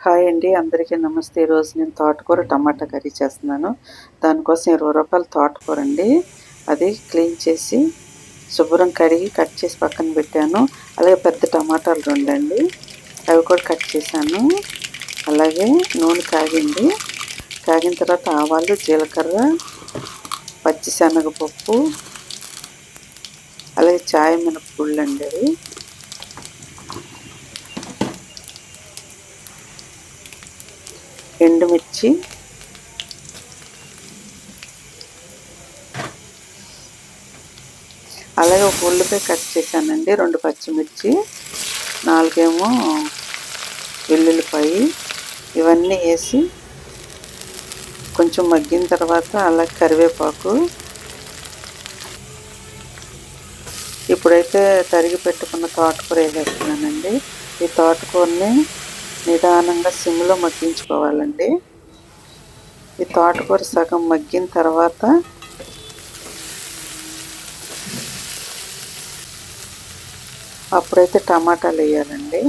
Hi అండి, అందరికీ నమస్తే. ఈరోజు నేను తోటకూర టమాటా కర్రీ చేస్తున్నాను. దానికోసం రూ. 20 తోటకూర అండి. అది క్లీన్ చేసి శుభ్రం కడిగి కట్ చేసి పక్కన పెట్టాను. అలాగే పెద్ద టమాటాలు 2 అండి, అవి కూడా కట్ చేశాను. అలాగే నూనె కాగింది. కాగిన తర్వాత ఆవాలు, జీలకర్ర, పచ్చిశనగపప్పు, అలాగే చాయ్ మినపగుళ్ళు అండి, అవి ఎండుమిర్చి, అలాగే ఒక ఉల్లిపాయ కట్ చేశానండి, 2 పచ్చిమిర్చి, 4 వెల్లుల్లిపాయి, ఇవన్నీ వేసి కొంచెం మగ్గిన తర్వాత అలాగే కరివేపాకు. ఇప్పుడైతే తరిగి పెట్టుకున్న తోటకూర వేసేస్తున్నానండి. ఈ తోటకూరని నిదానంగా సిమ్లో మగ్గించుకోవాలండి. ఈ తోటకూర సగం మగ్గిన తర్వాత అప్పుడైతే టమాటాలు వేయాలండి.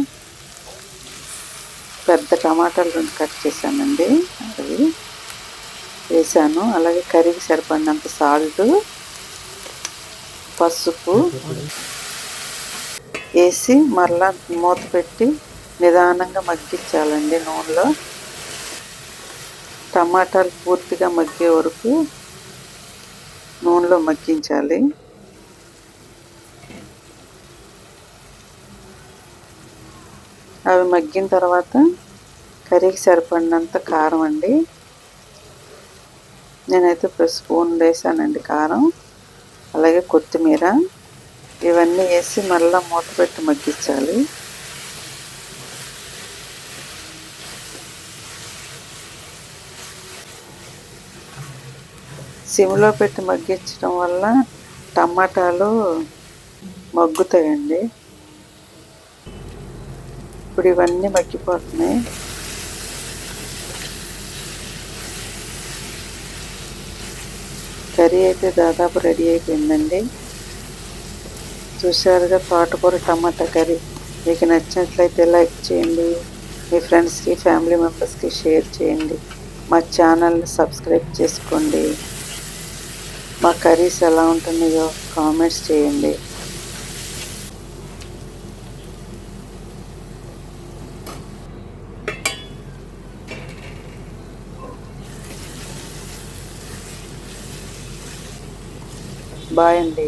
పెద్ద టమాటాలు 2 కట్ చేశానండి, అవి వేసాను. అలాగే కర్రీకి సరిపడినంత సాల్ట్, పసుపు వేసి మరలా మూత పెట్టి నిదానంగా మగ్గించాలండి నూనెలో. టమాటాలు పూర్తిగా మగ్గే వరకు నూనెలో మగ్గించాలి. అవి మగ్గిన తర్వాత కర్రీకి సరిపడినంత కారం అండి, నేనైతే 1 స్పూన్ వేసానండి కారం. అలాగే కొత్తిమీర, ఇవన్నీ వేసి మళ్ళీ మూత పెట్టి మగ్గించాలి. సిమ్లో పెట్టి మగ్గించడం వల్ల టమాటాలు మగ్గుతాయండి. ఇప్పుడు ఇవన్నీ మగ్గిపోతున్నాయి. కర్రీ అయితే దాదాపు రెడీ అయిపోయిందండి. చూసారుగా తోటకూర టమాటా కర్రీ. మీకు నచ్చినట్లయితే లైక్ చేయండి, మీ ఫ్రెండ్స్కి, ఫ్యామిలీ మెంబర్స్కి షేర్ చేయండి. మా ఛానల్ని సబ్స్క్రైబ్ చేసుకోండి. మా కర్రీస్ ఎలా ఉంటున్నాయో కామెంట్స్ చేయండి. బాయ్ అండి.